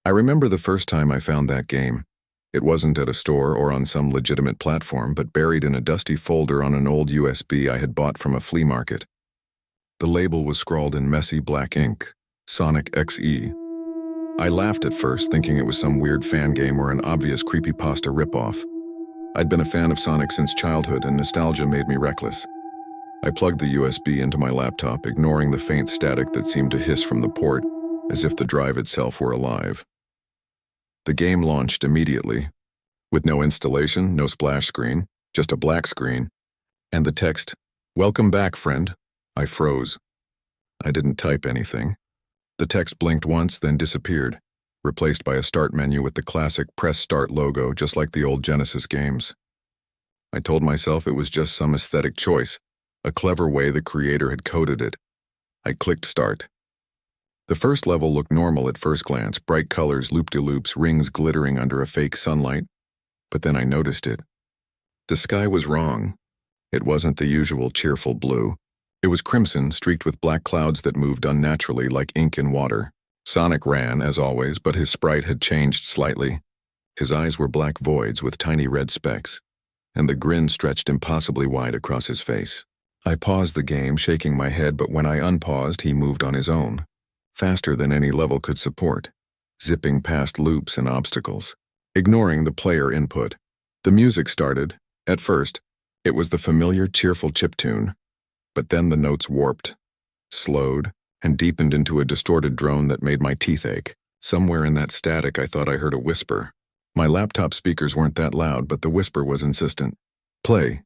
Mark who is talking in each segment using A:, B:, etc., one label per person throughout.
A: I remember the first time I found that game. It wasn't at a store or on some legitimate platform, but buried in a dusty folder on an old USB I had bought from a flea market. The label was scrawled in messy black ink, Sonic.exe. I laughed at first, thinking it was some weird fan game or an obvious creepypasta ripoff. I'd been a fan of Sonic since childhood, and nostalgia made me reckless. I plugged the USB into my laptop, ignoring the faint static that seemed to hiss from the port, as if the drive itself were alive. The game launched immediately, with no installation, no splash screen, just a black screen, and the text, "Welcome back, friend." I froze. I didn't type anything. The text blinked once, then disappeared, replaced by a start menu with the classic Press Start logo, just like the old Genesis games. I told myself it was just some aesthetic choice, a clever way the creator had coded it. I clicked Start. The first level looked normal at first glance, bright colors, loop-de-loops, rings glittering under a fake sunlight. But then I noticed it. The sky was wrong. It wasn't the usual cheerful blue. It was crimson, streaked with black clouds that moved unnaturally like ink in water. Sonic ran, as always, but his sprite had changed slightly. His eyes were black voids with tiny red specks, and the grin stretched impossibly wide across his face. I paused the game, shaking my head, but when I unpaused, he moved on his own, faster than any level could support, zipping past loops and obstacles. Ignoring the player input, the music started. At first, it was the familiar, cheerful chiptune, but then the notes warped, slowed, and deepened into a distorted drone that made my teeth ache. Somewhere in that static, I thought I heard a whisper. My laptop speakers weren't that loud, but the whisper was insistent. "Play.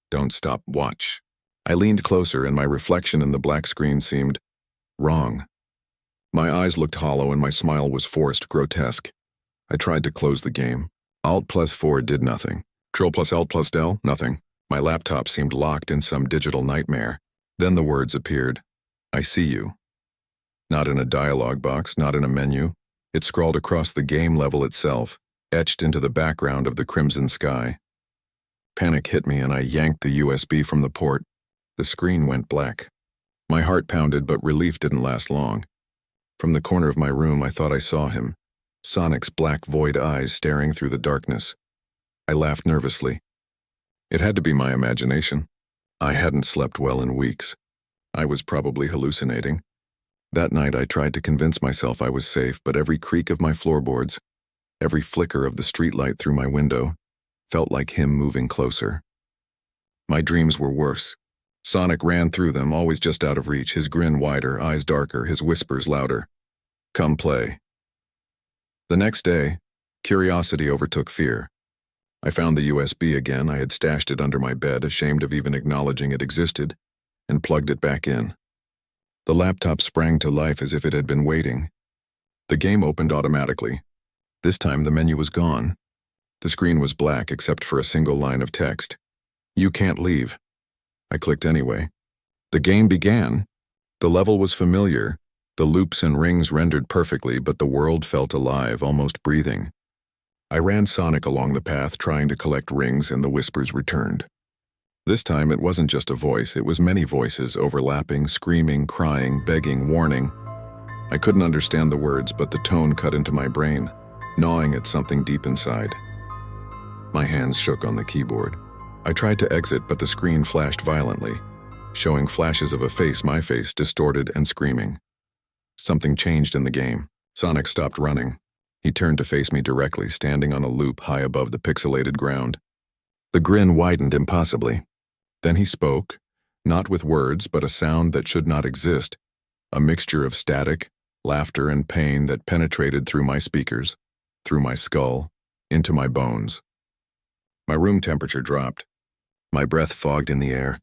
A: Don't stop. Watch." I leaned closer, and my reflection in the black screen seemed wrong. My eyes looked hollow, and my smile was forced, grotesque. I tried to close the game. Alt+4 did nothing. Control+Alt+Del, nothing. My laptop seemed locked in some digital nightmare. Then the words appeared. "I see you." Not in a dialogue box, not in a menu. It scrawled across the game level itself, etched into the background of the crimson sky. Panic hit me, and I yanked the USB from the port. The screen went black. My heart pounded, but relief didn't last long. From the corner of my room, I thought I saw him, Sonic's black void eyes staring through the darkness. I laughed nervously. It had to be my imagination. I hadn't slept well in weeks. I was probably hallucinating. That night I tried to convince myself I was safe, but every creak of my floorboards, every flicker of the streetlight through my window, felt like him moving closer. My dreams were worse. Sonic ran through them, always just out of reach, his grin wider, eyes darker, his whispers louder. "Come play." The next day, curiosity overtook fear. I found the USB again. I had stashed it under my bed, ashamed of even acknowledging it existed, and plugged it back in. The laptop sprang to life as if it had been waiting. The game opened automatically. This time the menu was gone. The screen was black except for a single line of text. "You can't leave." I clicked anyway. The game began. The level was familiar. The loops and rings rendered perfectly, but the world felt alive, almost breathing. I ran Sonic along the path, trying to collect rings, and the whispers returned. This time it wasn't just a voice, it was many voices, overlapping, screaming, crying, begging, warning. I couldn't understand the words, but the tone cut into my brain, gnawing at something deep inside. My hands shook on the keyboard. I tried to exit, but the screen flashed violently, showing flashes of a face, my face, distorted and screaming. Something changed in the game. Sonic stopped running. He turned to face me directly, standing on a loop high above the pixelated ground. The grin widened impossibly. Then he spoke, not with words, but a sound that should not exist, a mixture of static, laughter, and pain that penetrated through my speakers, through my skull, into my bones. My room temperature dropped. My breath fogged in the air.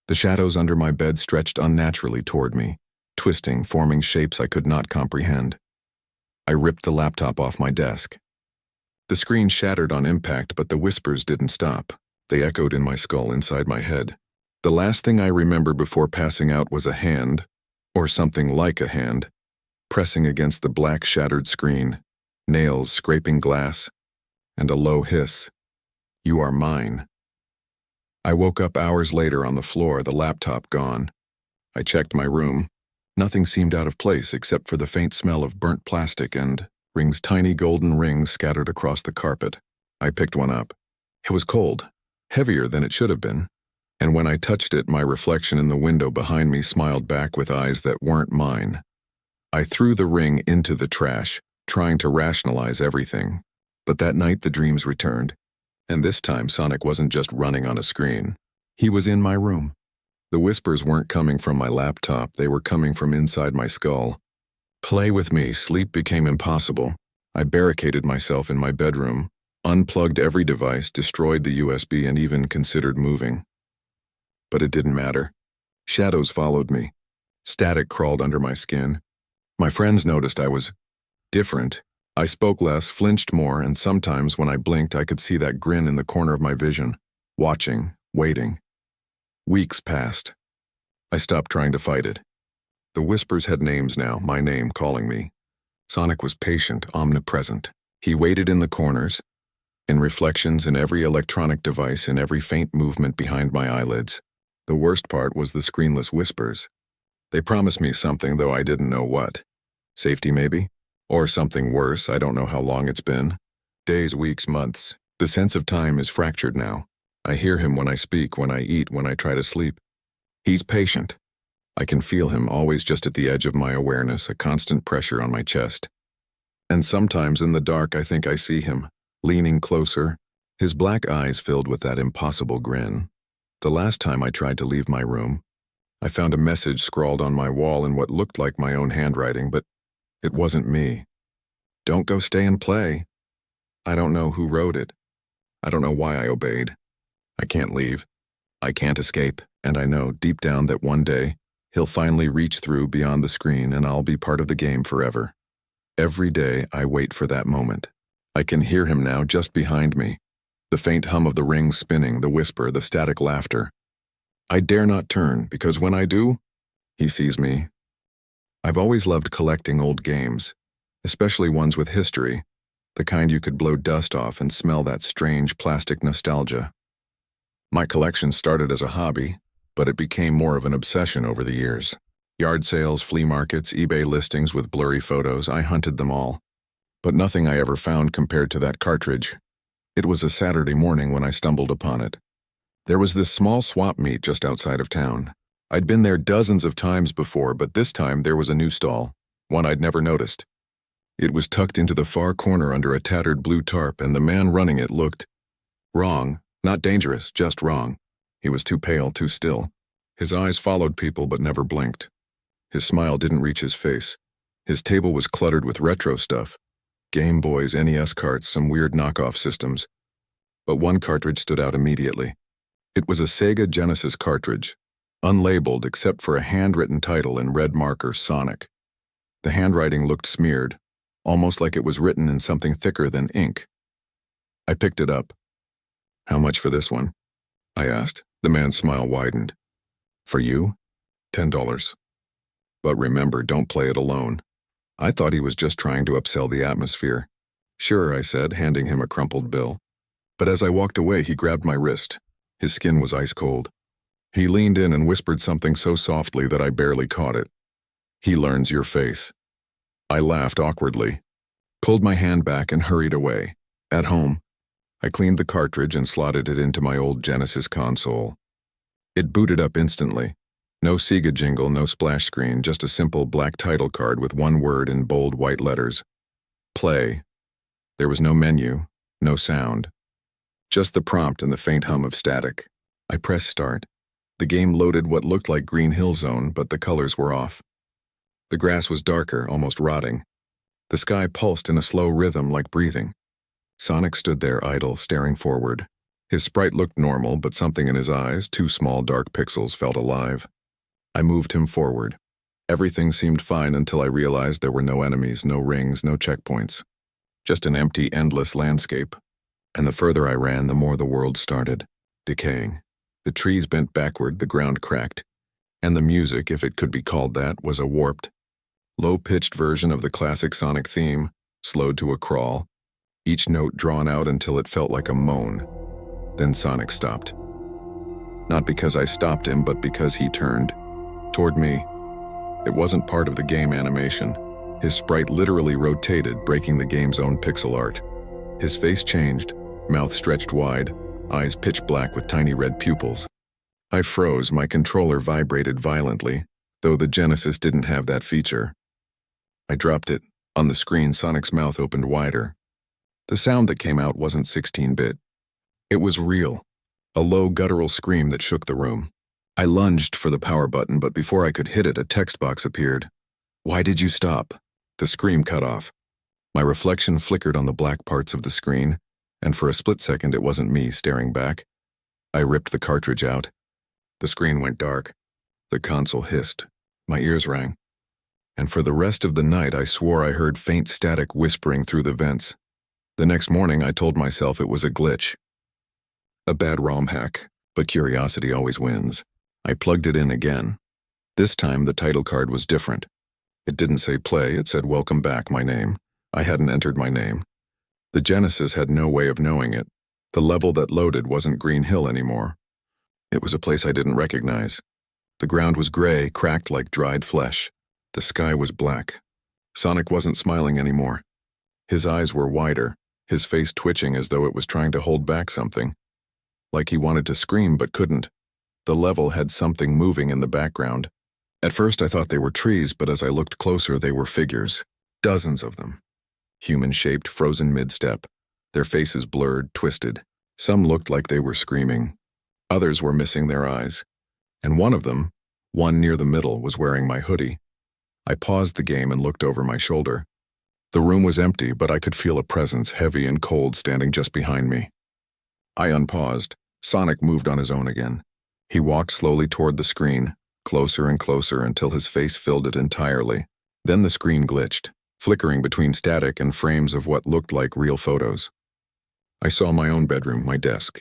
A: The shadows under my bed stretched unnaturally toward me, twisting, forming shapes I could not comprehend. I ripped the laptop off my desk. The screen shattered on impact, but the whispers didn't stop. They echoed in my skull, inside my head. The last thing I remember before passing out was a hand, or something like a hand, pressing against the black shattered screen, nails scraping glass, and a low hiss. "You are mine." I woke up hours later on the floor, the laptop gone. I checked my room. Nothing seemed out of place except for the faint smell of burnt plastic and Rings, tiny golden rings scattered across the carpet. I picked one up. It was cold, heavier than it should have been, and when I touched it, my reflection in the window behind me smiled back with eyes that weren't mine. I threw the ring into the trash, trying to rationalize everything. But that night the dreams returned, and this time Sonic wasn't just running on a screen. He was in my room. The whispers weren't coming from my laptop, they were coming from inside my skull. Play with me, sleep became impossible. I barricaded myself in my bedroom, unplugged every device, destroyed the USB, and even considered moving. But it didn't matter. Shadows followed me. Static crawled under my skin. My friends noticed I was different. I spoke less, flinched more, and sometimes when I blinked I could see that grin in the corner of my vision, watching, waiting. Weeks passed. I stopped trying to fight it. The whispers had names now, my name calling me. Sonic was patient, omnipresent. He waited in the corners, in reflections in every electronic device, in every faint movement behind my eyelids. The worst part was the screenless whispers. They promised me something, though I didn't know what. Safety, maybe? Or something worse, I don't know how long it's been. Days, weeks, months. The sense of time is fractured now. I hear him when I speak, when I eat, when I try to sleep. He's patient. I can feel him, always just at the edge of my awareness, a constant pressure on my chest. And sometimes in the dark I think I see him, leaning closer, his black eyes filled with that impossible grin. The last time I tried to leave my room, I found a message scrawled on my wall in what looked like my own handwriting, but it wasn't me. Don't go, stay and play. I don't know who wrote it. I don't know why I obeyed. I can't leave. I can't escape, and I know deep down that one day he'll finally reach through beyond the screen and I'll be part of the game forever. Every day I wait for that moment. I can hear him now just behind me. The faint hum of the rings spinning, the whisper, the static laughter. I dare not turn, because when I do, he sees me. I've always loved collecting old games, especially ones with history, the kind you could blow dust off and smell that strange plastic nostalgia. My collection started as a hobby, but it became more of an obsession over the years. Yard sales, flea markets, eBay listings with blurry photos, I hunted them all. But nothing I ever found compared to that cartridge. It was a Saturday morning when I stumbled upon it. There was this small swap meet just outside of town. I'd been there dozens of times before, but this time there was a new stall, one I'd never noticed. It was tucked into the far corner under a tattered blue tarp, and the man running it looked wrong. Not dangerous, just wrong. He was too pale, too still. His eyes followed people but never blinked. His smile didn't reach his face. His table was cluttered with retro stuff. Game Boys, NES carts, some weird knockoff systems. But one cartridge stood out immediately. It was a Sega Genesis cartridge, unlabeled except for a handwritten title in red marker, Sonic. The handwriting looked smeared, almost like it was written in something thicker than ink. I picked it up. How much for this one? I asked. The man's smile widened. For you? $10. But remember, don't play it alone. I thought he was just trying to upsell the atmosphere. Sure, I said, handing him a crumpled bill. But as I walked away, he grabbed my wrist. His skin was ice cold. He leaned in and whispered something so softly that I barely caught it. He learns your face. I laughed awkwardly, pulled my hand back and hurried away. At home, I cleaned the cartridge and slotted it into my old Genesis console. It booted up instantly. No Sega jingle, no splash screen, just a simple black title card with one word in bold white letters. Play. There was no menu, no sound. Just the prompt and the faint hum of static. I pressed start. The game loaded what looked like Green Hill Zone, but the colors were off. The grass was darker, almost rotting. The sky pulsed in a slow rhythm like breathing. Sonic stood there idle, staring forward. His sprite looked normal, but something in his eyes, two small dark pixels, felt alive. I moved him forward. Everything seemed fine until I realized there were no enemies, no rings, no checkpoints. Just an empty, endless landscape. And the further I ran, the more the world started, decaying. The trees bent backward, the ground cracked. And the music, if it could be called that, was a warped, low-pitched version of the classic Sonic theme, slowed to a crawl, each note drawn out until it felt like a moan. Then Sonic stopped. Not because I stopped him, but because he turned. Toward me. It wasn't part of the game animation. His sprite literally rotated, breaking the game's own pixel art. His face changed, mouth stretched wide, eyes pitch black with tiny red pupils. I froze, my controller vibrated violently, though the Genesis didn't have that feature. I dropped it. On the screen, Sonic's mouth opened wider. The sound that came out wasn't 16-bit. It was real, a low guttural scream that shook the room. I lunged for the power button, but before I could hit it, a text box appeared. "Why did you stop?" The scream cut off. My reflection flickered on the black parts of the screen, and for a split second it wasn't me staring back. I ripped the cartridge out. The screen went dark. The console hissed. My ears rang. And for the rest of the night I swore I heard faint static whispering through the vents. The next morning I told myself it was a glitch. A bad ROM hack, but curiosity always wins. I plugged it in again. This time the title card was different. It didn't say play, it said welcome back, my name. I hadn't entered my name. The Genesis had no way of knowing it. The level that loaded wasn't Green Hill anymore. It was a place I didn't recognize. The ground was gray, cracked like dried flesh. The sky was black. Sonic wasn't smiling anymore. His eyes were wider, his face twitching as though it was trying to hold back something. Like he wanted to scream but couldn't. The level had something moving in the background. At first I thought they were trees, but as I looked closer they were figures. Dozens of them. Human-shaped, frozen mid-step. Their faces blurred, twisted. Some looked like they were screaming. Others were missing their eyes. And one of them, one near the middle, was wearing my hoodie. I paused the game and looked over my shoulder. The room was empty, but I could feel a presence, heavy and cold, standing just behind me. I unpaused. Sonic moved on his own again. He walked slowly toward the screen, closer and closer until his face filled it entirely. Then the screen glitched, flickering between static and frames of what looked like real photos. I saw my own bedroom, my desk,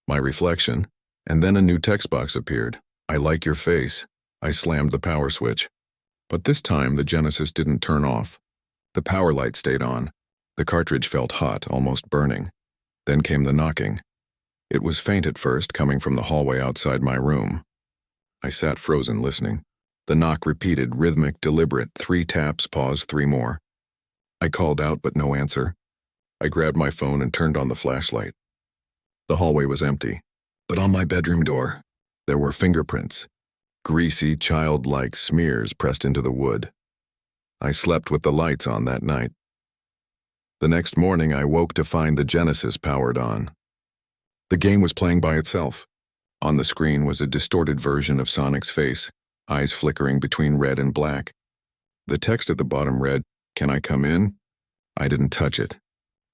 A: my reflection, and then a new text box appeared. "I like your face." I slammed the power switch. But this time the Genesis didn't turn off. The power light stayed on. The cartridge felt hot, almost burning. Then came the knocking. It was faint at first, coming from the hallway outside my room. I sat frozen, listening. The knock repeated, rhythmic, deliberate, 3 taps, pause, 3 more. I called out, but no answer. I grabbed my phone and turned on the flashlight. The hallway was empty, but on my bedroom door, there were fingerprints. Greasy, childlike smears pressed into the wood. I slept with the lights on that night. The next morning I woke to find the Genesis powered on. The game was playing by itself. On the screen was a distorted version of Sonic's face, eyes flickering between red and black. The text at the bottom read, "Can I come in?" I didn't touch it.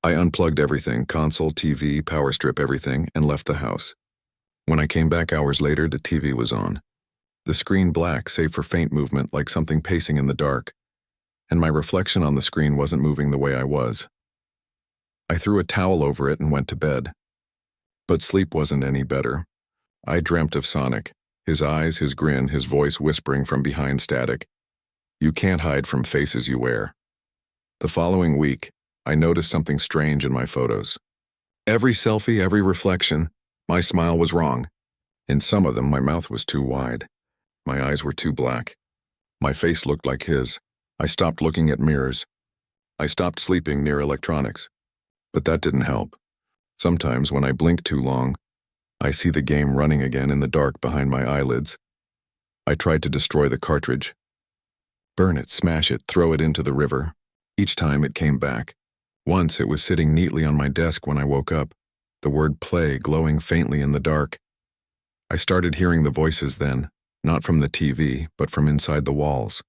A: I unplugged everything, console, TV, power strip, everything, and left the house. When I came back hours later, the TV was on. The screen black, save for faint movement, like something pacing in the dark. And my reflection on the screen wasn't moving the way I was. I threw a towel over it and went to bed. But sleep wasn't any better. I dreamt of Sonic, his eyes, his grin, his voice whispering from behind static. "You can't hide from faces you wear." The following week, I noticed something strange in my photos. Every selfie, every reflection, my smile was wrong. In some of them, my mouth was too wide. My eyes were too black. My face looked like his. I stopped looking at mirrors. I stopped sleeping near electronics. But that didn't help. Sometimes when I blink too long, I see the game running again in the dark behind my eyelids. I tried to destroy the cartridge. Burn it, smash it, throw it into the river. Each time it came back. Once it was sitting neatly on my desk when I woke up, the word play glowing faintly in the dark. I started hearing the voices then, not from the TV, but from inside the walls.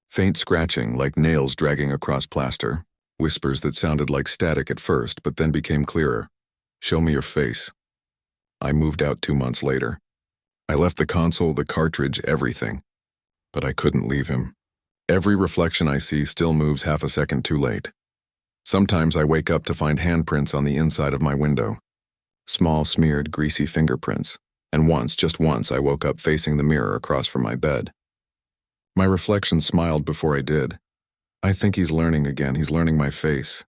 A: Faint scratching, like nails dragging across plaster. Whispers that sounded like static at first, but then became clearer. "Show me your face." I moved out 2 months later. I left the console, the cartridge, everything. But I couldn't leave him. Every reflection I see still moves half a second too late. Sometimes I wake up to find handprints on the inside of my window. Small, smeared, greasy fingerprints. And once, just once, I woke up facing the mirror across from my bed. My reflection smiled before I did. "I think he's learning again. He's learning my face."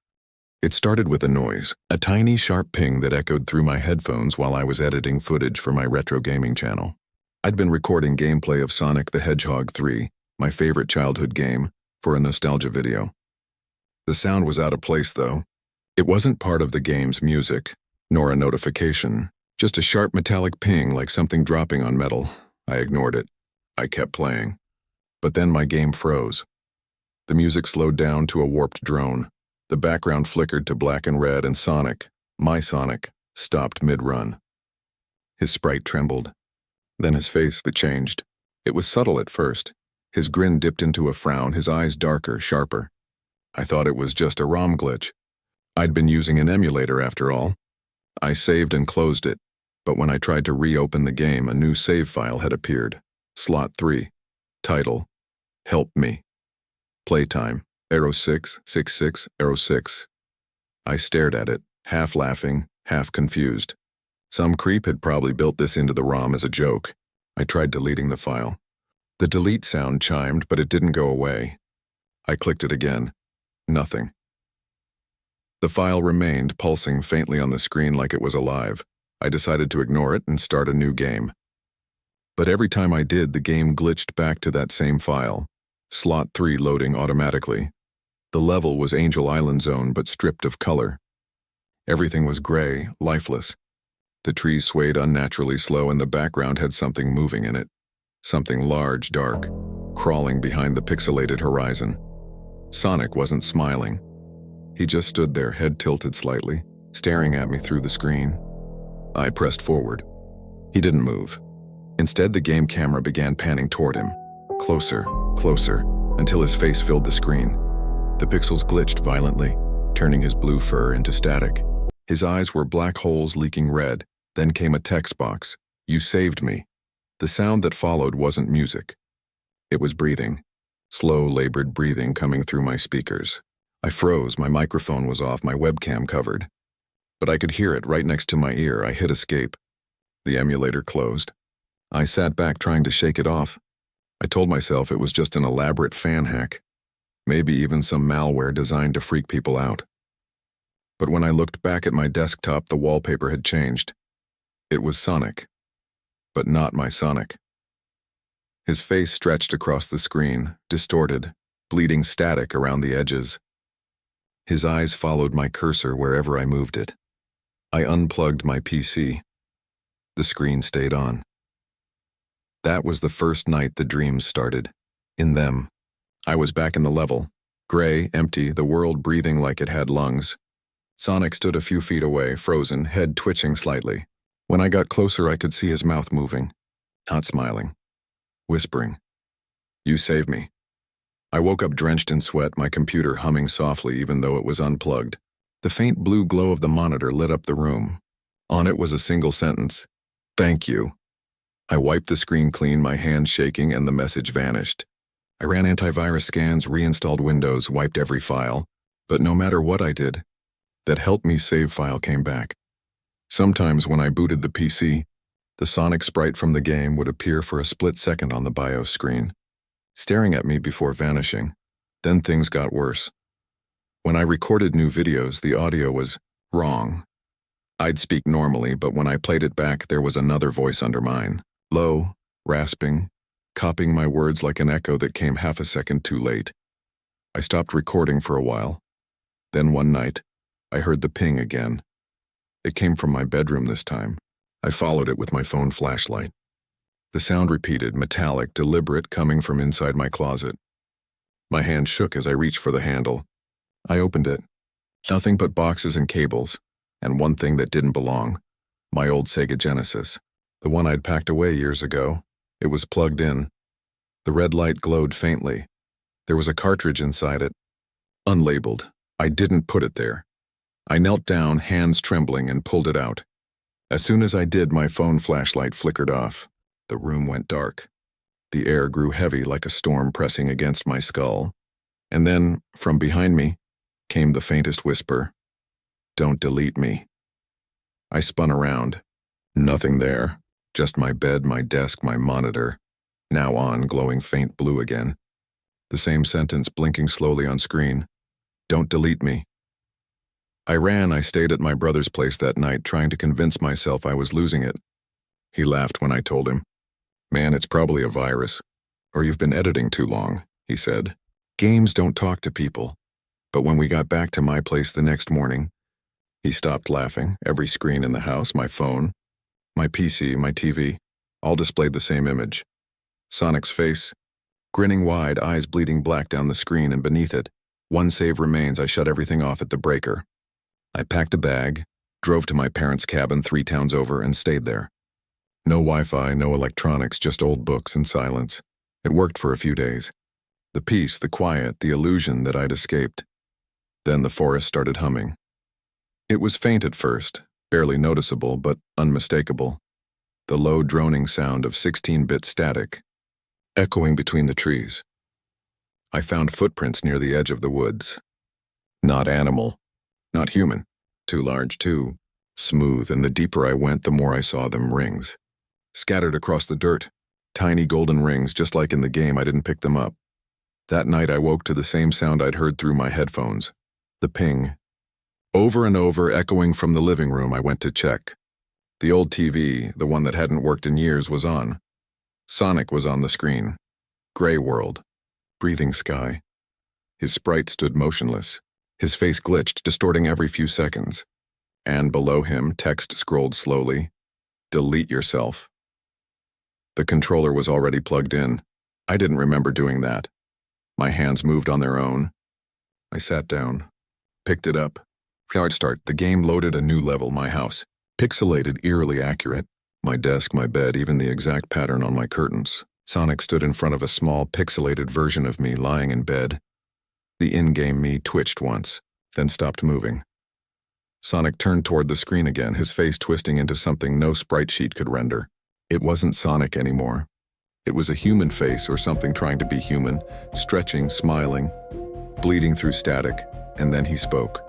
A: It started with a noise, a tiny, sharp ping that echoed through my headphones while I was editing footage for my retro gaming channel. I'd been recording gameplay of Sonic the Hedgehog 3, my favorite childhood game, for a nostalgia video. The sound was out of place, though. It wasn't part of the game's music, nor a notification, just a sharp metallic ping like something dropping on metal. I ignored it. I kept playing. But then my game froze. The music slowed down to a warped drone. The background flickered to black and red, and Sonic, my Sonic, stopped mid-run. His sprite trembled. Then his face changed. It was subtle at first. His grin dipped into a frown, his eyes darker, sharper. I thought it was just a ROM glitch. I'd been using an emulator after all. I saved and closed it, but when I tried to reopen the game, a new save file had appeared. Slot 3. Title: Help Me. Playtime: 066606. I stared at it, half laughing, half confused. Some creep had probably built this into the ROM as a joke. I tried deleting the file. The delete sound chimed, but it didn't go away. I clicked it again. Nothing. The file remained, pulsing faintly on the screen like it was alive. I decided to ignore it and start a new game. But every time I did, the game glitched back to that same file. Slot 3 loading automatically. The level was Angel Island Zone, but stripped of color. Everything was gray, lifeless. The trees swayed unnaturally slow, and the background had something moving in it. Something large, dark, crawling behind the pixelated horizon. Sonic wasn't smiling. He just stood there, head tilted slightly, staring at me through the screen. I pressed forward. He didn't move. Instead, the game camera began panning toward him. Closer, closer, until his face filled the screen. The pixels glitched violently, turning his blue fur into static. His eyes were black holes leaking red. Then came a text box. "You saved me." The sound that followed wasn't music. It was breathing. Slow, labored breathing coming through my speakers. I froze, my microphone was off, my webcam covered. But I could hear it right next to my ear. I hit escape. The emulator closed. I sat back trying to shake it off. I told myself it was just an elaborate fan hack. Maybe even some malware designed to freak people out. But when I looked back at my desktop, the wallpaper had changed. It was Sonic. But not my Sonic. His face stretched across the screen, distorted, bleeding static around the edges. His eyes followed my cursor wherever I moved it. I unplugged my PC. The screen stayed on. That was the first night the dreams started. In them. I was back in the level. Gray, empty, the world breathing like it had lungs. Sonic stood a few feet away, frozen, head twitching slightly. When I got closer, I could see his mouth moving. Not smiling. Whispering. "You saved me." I woke up drenched in sweat, my computer humming softly even though it was unplugged. The faint blue glow of the monitor lit up the room. On it was a single sentence. "Thank you." I wiped the screen clean, my hands shaking, and the message vanished. I ran antivirus scans, reinstalled Windows, wiped every file. But no matter what I did, that Help Me save file came back. Sometimes when I booted the PC, the Sonic sprite from the game would appear for a split second on the BIOS screen, staring at me before vanishing. Then things got worse. When I recorded new videos, the audio was wrong. I'd speak normally, but when I played it back, there was another voice under mine. Low, rasping, copying my words like an echo that came half a second too late. I stopped recording for a while. Then one night, I heard the ping again. It came from my bedroom this time. I followed it with my phone flashlight. The sound repeated, metallic, deliberate, coming from inside my closet. My hand shook as I reached for the handle. I opened it. Nothing but boxes and cables, and one thing that didn't belong. My old Sega Genesis. The one I'd packed away years ago. It was plugged in. The red light glowed faintly. There was a cartridge inside it. Unlabeled. I didn't put it there. I knelt down, hands trembling, and pulled it out. As soon as I did, my phone flashlight flickered off. The room went dark. The air grew heavy like a storm pressing against my skull. And then, from behind me, came the faintest whisper. "Don't delete me." I spun around. Nothing there. Just my bed, my desk, my monitor. Now on, glowing faint blue again. The same sentence blinking slowly on screen. "Don't delete me." I stayed at my brother's place that night, trying to convince myself I was losing it. He laughed when I told him. "Man, it's probably a virus. Or you've been editing too long," he said. Games don't talk to people. But when we got back to my place the next morning, he stopped laughing. Every screen in the house, my phone, my PC, my TV, all displayed the same image. Sonic's face, grinning wide, eyes bleeding black down the screen, and beneath it, one save remains. I shut everything off at the breaker. I packed a bag, drove to my parents' cabin 3 towns over, and stayed there. No Wi-Fi, no electronics, just old books and silence. It worked for a few days. The peace, the quiet, the illusion that I'd escaped. Then the forest started humming. It was faint at first, barely noticeable, but unmistakable. The low droning sound of 16-bit static, echoing between the trees. I found footprints near the edge of the woods. Not animal, not human. Too large, too smooth, and the deeper I went, the more I saw them. Rings. Scattered across the dirt. Tiny golden rings, just like in the game. I didn't pick them up. That night I woke to the same sound I'd heard through my headphones. The ping. Over and over, echoing from the living room. I went to check. The old TV, the one that hadn't worked in years, was on. Sonic was on the screen. Gray world. Breathing sky. His sprite stood motionless. His face glitched, distorting every few seconds. And below him, text scrolled slowly. Delete yourself. The controller was already plugged in. I didn't remember doing that. My hands moved on their own. I sat down. Picked it up. Hard start. The game loaded a new level. My house. Pixelated, eerily accurate. My desk, my bed, even the exact pattern on my curtains. Sonic stood in front of a small, pixelated version of me lying in bed. The in-game me twitched once, then stopped moving. Sonic turned toward the screen again, his face twisting into something no sprite sheet could render. It wasn't Sonic anymore. It was a human face, or something trying to be human, stretching, smiling, bleeding through static, and then he spoke.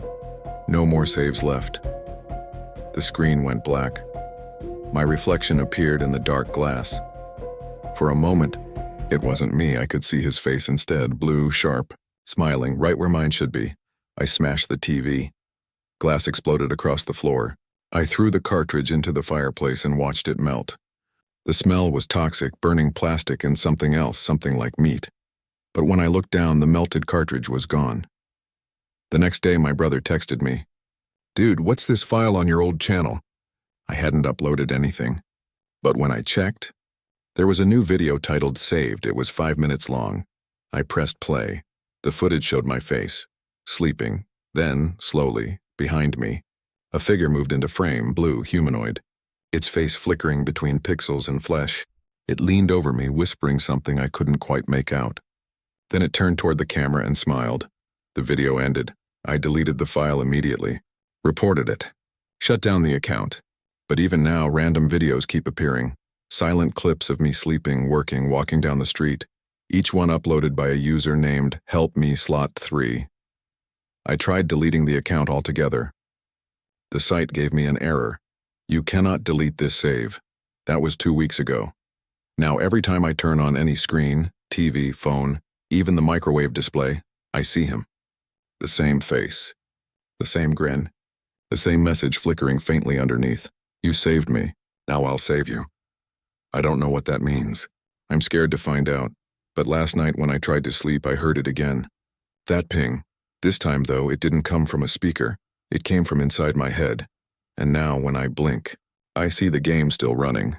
A: No more saves left. The screen went black. My reflection appeared in the dark glass. For a moment, it wasn't me. I could see his face instead, blue, sharp, smiling, right where mine should be. I smashed the TV. Glass exploded across the floor. I threw the cartridge into the fireplace and watched it melt. The smell was toxic, burning plastic and something else, something like meat. But when I looked down, the melted cartridge was gone. The next day, my brother texted me, "Dude, what's this file on your old channel?" I hadn't uploaded anything. But when I checked, there was a new video titled Saved. It was 5 minutes long. I pressed play. The footage showed my face, sleeping. Then, slowly, behind me, a figure moved into frame, blue, humanoid. Its face flickering between pixels and flesh. It leaned over me, whispering something I couldn't quite make out. Then it turned toward the camera and smiled. The video ended. I deleted the file immediately. Reported it. Shut down the account. But even now, random videos keep appearing. Silent clips of me sleeping, working, walking down the street. Each one uploaded by a user named HelpMeSlot3. I tried deleting the account altogether. The site gave me an error. You cannot delete this save. That was 2 weeks ago. Now every time I turn on any screen, TV, phone, even the microwave display, I see him. The same face. The same grin. The same message flickering faintly underneath. You saved me. Now I'll save you. I don't know what that means. I'm scared to find out. But last night when I tried to sleep, I heard it again. That ping. This time, though, it didn't come from a speaker. It came from inside my head. And now, when I blink, I see the game still running.